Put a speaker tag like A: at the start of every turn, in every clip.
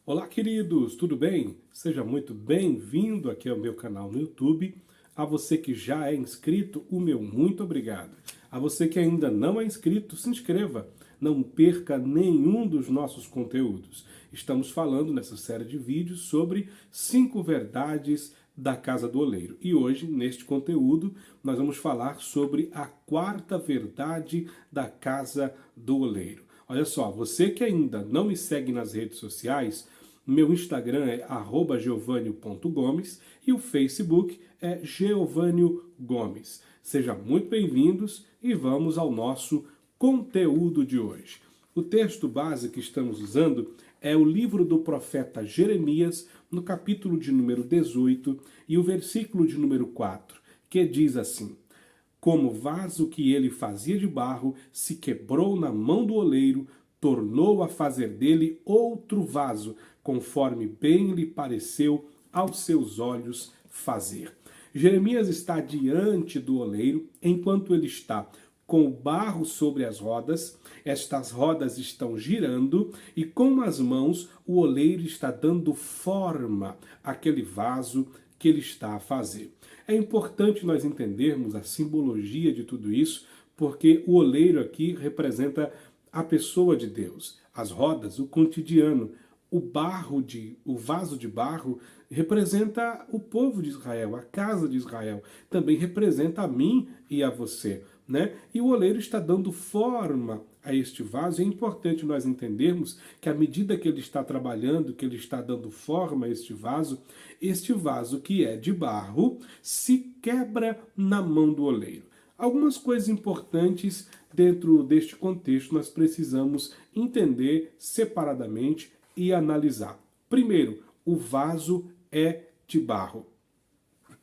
A: Olá, queridos, tudo bem? Seja muito bem-vindo aqui ao meu canal no YouTube. A você que já é inscrito, o meu muito obrigado. A você que ainda não é inscrito, se inscreva. Não perca nenhum dos nossos conteúdos. Estamos falando nessa série de vídeos sobre 5 verdades da Casa do Oleiro. E hoje, neste conteúdo, nós vamos falar sobre a 4ª verdade da Casa do Oleiro. Olha só, você que ainda não me segue nas redes sociais, meu Instagram é @geovanio.gomes e o Facebook é Geovânio Gomes. Sejam muito bem-vindos e vamos ao nosso conteúdo de hoje. O texto base que estamos usando é o livro do profeta Jeremias, no capítulo de número 18 e o versículo de número 4, que diz assim: Como vaso que ele fazia de barro se quebrou na mão do oleiro, tornou a fazer dele outro vaso, conforme bem lhe pareceu aos seus olhos fazer. Jeremias está diante do oleiro, enquanto ele está com o barro sobre as rodas, estas rodas estão girando e com as mãos o oleiro está dando forma àquele vaso que ele está a fazer. É importante nós entendermos a simbologia de tudo isso, porque o oleiro aqui representa a pessoa de Deus, as rodas, o cotidiano, o vaso de barro representa o povo de Israel, a casa de Israel, também representa a mim e a você, né? E o oleiro está dando forma a este vaso. É importante nós entendermos que à medida que ele está trabalhando, que ele está dando forma a este vaso que é de barro, se quebra na mão do oleiro. Algumas coisas importantes dentro deste contexto nós precisamos entender separadamente e analisar. Primeiro, o vaso é de barro.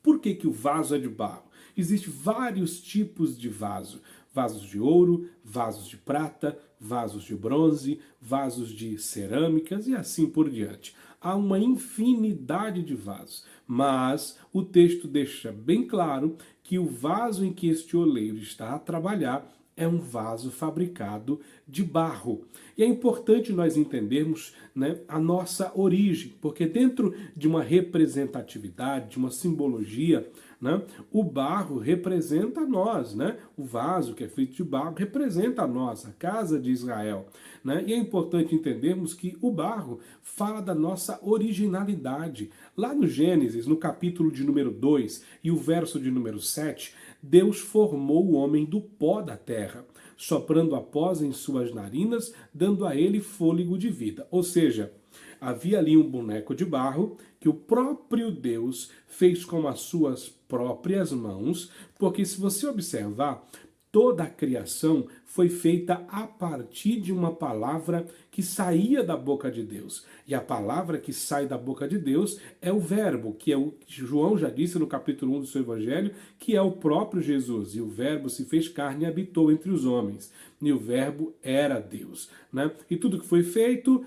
A: Por que o vaso é de barro? Existem vários tipos de vaso. Vasos de ouro, vasos de prata, vasos de bronze, vasos de cerâmicas e assim por diante. Há uma infinidade de vasos, mas o texto deixa bem claro que o vaso em que este oleiro está a trabalhar é um vaso fabricado de barro. E é importante nós entendermos, né, a nossa origem, porque dentro de uma representatividade, de uma simbologia, né, o barro representa nós, né? O vaso que é feito de barro representa nós, a casa de Israel, né? E é importante entendermos que o barro fala da nossa originalidade. Lá no Gênesis, no capítulo de número 2 e o verso de número 7, Deus formou o homem do pó da terra, soprando após em suas narinas, dando a ele fôlego de vida. Ou seja, havia ali um boneco de barro que o próprio Deus fez com as suas próprias mãos, porque se você observar, toda a criação foi feita a partir de uma palavra que saía da boca de Deus. E a palavra que sai da boca de Deus é o verbo, que é o que João já disse no capítulo 1 do seu evangelho, que é o próprio Jesus. E o verbo se fez carne e habitou entre os homens. E o verbo era Deus, né? E tudo que foi feito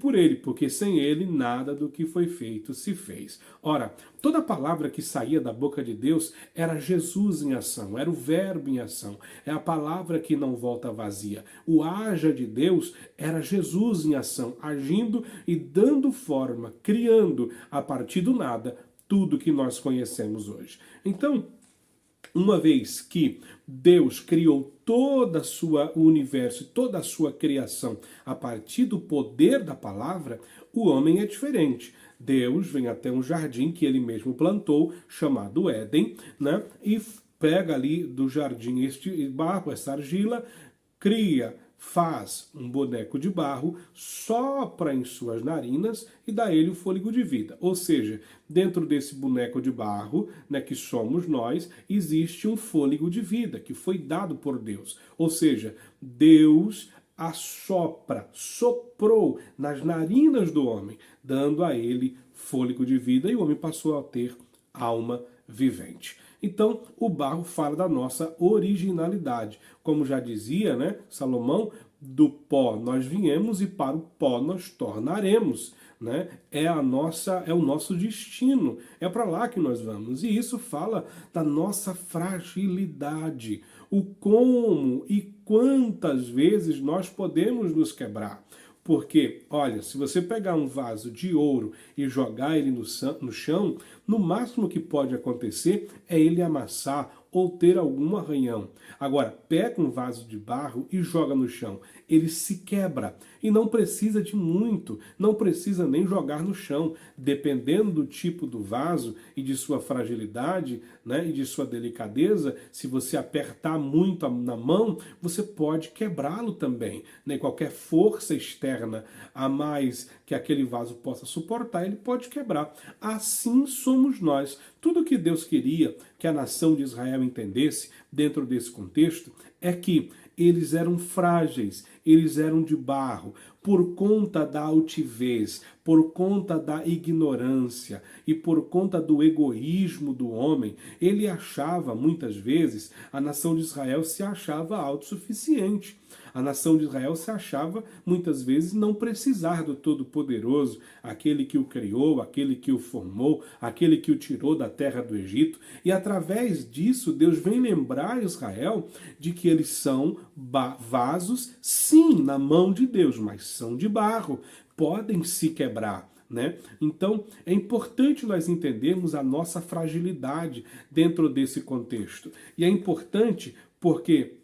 A: por ele, porque sem ele nada do que foi feito se fez. Ora, toda palavra que saía da boca de Deus era Jesus em ação, era o verbo em ação. É a palavra que não volta vazia. O haja de Deus era Jesus em ação, agindo e dando forma, criando a partir do nada tudo que nós conhecemos hoje. Então, uma vez que Deus criou todo o universo, toda a sua criação a partir do poder da palavra, o homem é diferente. Deus vem até um jardim que ele mesmo plantou, chamado Éden, né? E pega ali do jardim este barro, essa argila, cria, faz um boneco de barro, sopra em suas narinas e dá a ele o fôlego de vida. Ou seja, dentro desse boneco de barro, né, que somos nós, existe um fôlego de vida que foi dado por Deus. Ou seja, Deus soprou nas narinas do homem, dando a ele fôlego de vida, e o homem passou a ter alma vivente. Então, o barro fala da nossa originalidade. Como já dizia, né, Salomão, do pó nós viemos e para o pó nós tornaremos. Né? É o nosso destino, é para lá que nós vamos. E isso fala da nossa fragilidade, o como e quantas vezes nós podemos nos quebrar. Porque, olha, se você pegar um vaso de ouro e jogar ele no chão, no máximo que pode acontecer é ele amassar ou ter algum arranhão. Agora, pega um vaso de barro e joga no chão. Ele se quebra e não precisa de muito, não precisa nem jogar no chão. Dependendo do tipo do vaso e de sua fragilidade, né, e de sua delicadeza, se você apertar muito na mão, você pode quebrá-lo também. Né? Qualquer força externa a mais que aquele vaso possa suportar, ele pode quebrar. Assim somos nós. Tudo que Deus queria que a nação de Israel entendesse dentro desse contexto é que eles eram frágeis, eles eram de barro, por conta da altivez, por conta da ignorância e por conta do egoísmo do homem. Ele achava, muitas vezes, a nação de Israel se achava autossuficiente. A nação de Israel se achava, muitas vezes, não precisar do Todo-Poderoso, aquele que o criou, aquele que o formou, aquele que o tirou da terra do Egito. E através disso, Deus vem lembrar Israel de que eles são vasos, sim, na mão de Deus, mas são de barro, podem se quebrar. Né? Então, é importante nós entendermos a nossa fragilidade dentro desse contexto. E é importante porque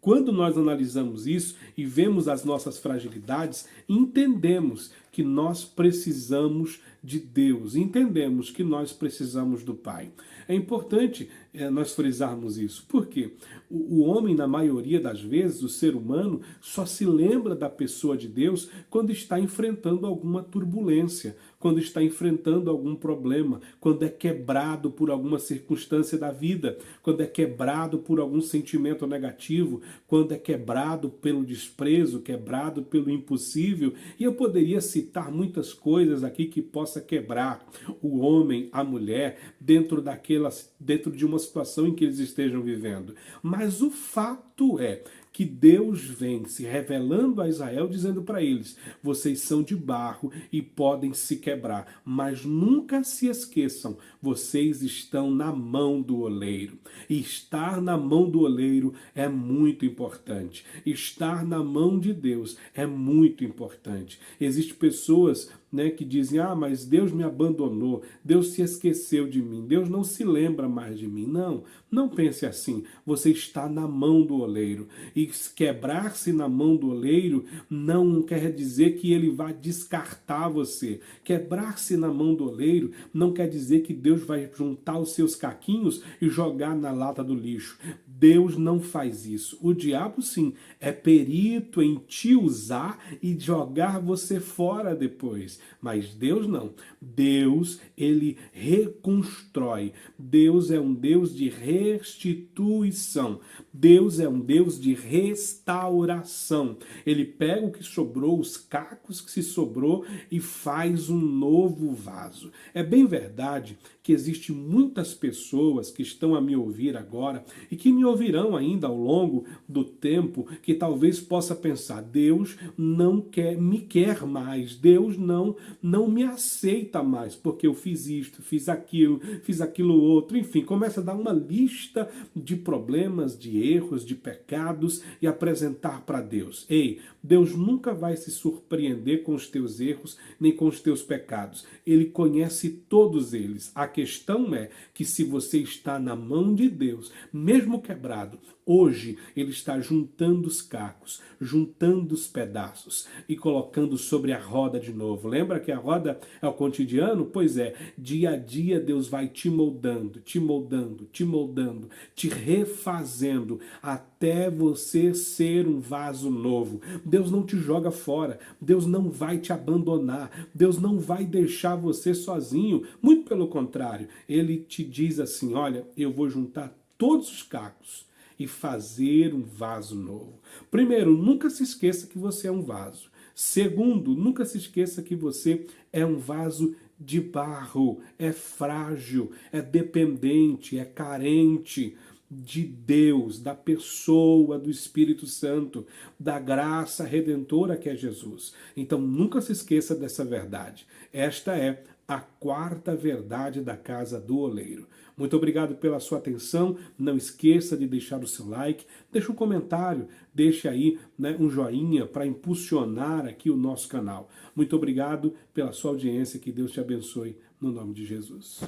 A: quando nós analisamos isso e vemos as nossas fragilidades, entendemos que nós precisamos de Deus, entendemos que nós precisamos do Pai. É importante nós frisarmos isso, porque o homem, na maioria das vezes, o ser humano, só se lembra da pessoa de Deus quando está enfrentando alguma turbulência, quando está enfrentando algum problema, quando é quebrado por alguma circunstância da vida, quando é quebrado por algum sentimento negativo, quando é quebrado pelo desprezo, quebrado pelo impossível. E eu poderia citar muitas coisas aqui que possa quebrar o homem, a mulher, dentro de uma situação em que eles estejam vivendo. Mas o fato é que Deus vem se revelando a Israel, dizendo para eles: vocês são de barro e podem se quebrar, mas nunca se esqueçam, vocês estão na mão do oleiro. E estar na mão do oleiro é muito importante. Estar na mão de Deus é muito importante. Existem pessoas, né, que dizem: ah, mas Deus me abandonou, Deus se esqueceu de mim, Deus não se lembra mais de mim. Não, não pense assim. Você está na mão do oleiro. E quebrar-se na mão do oleiro não quer dizer que ele vai descartar você. Quebrar-se na mão do oleiro não quer dizer que Deus vai juntar os seus caquinhos e jogar na lata do lixo. Deus não faz isso. O diabo, sim, é perito em te usar e jogar você fora depois. Mas Deus não. Deus, ele reconstrói. Deus é um Deus de restituição. Deus é um Deus de restauração. Ele pega o que sobrou, os cacos que se sobrou, e faz um novo vaso. É bem verdade que existem muitas pessoas que estão a me ouvir agora e que me ouvirão ainda ao longo do tempo, que talvez possa pensar: Deus não me quer mais, Deus não me aceita mais, porque eu fiz isto, fiz aquilo outro, enfim, começa a dar uma lista de problemas, de erros, de pecados e apresentar para Deus. Ei, Deus nunca vai se surpreender com os teus erros nem com os teus pecados. Ele conhece todos eles. A questão é que se você está na mão de Deus, mesmo quebrado, hoje ele está juntando os cacos, juntando os pedaços e colocando sobre a roda de novo. Lembra que a roda é o cotidiano? Pois é, dia a dia Deus vai te moldando, te moldando, te moldando, te refazendo até você ser um vaso novo. Deus não te joga fora, Deus não vai te abandonar, Deus não vai deixar você sozinho. Muito pelo contrário, Ele te diz assim: olha, eu vou juntar todos os cacos e fazer um vaso novo. Primeiro, nunca se esqueça que você é um vaso. Segundo, nunca se esqueça que você é um vaso de barro, é frágil, é dependente, é carente. de Deus, da pessoa do Espírito Santo, da graça redentora que é Jesus. Então nunca se esqueça dessa verdade. Esta é a quarta verdade da casa do oleiro. Muito obrigado pela sua atenção. Não esqueça de deixar o seu like, deixe um comentário, deixe aí, né, um joinha para impulsionar aqui o nosso canal. Muito obrigado pela sua audiência, que Deus te abençoe no nome de Jesus.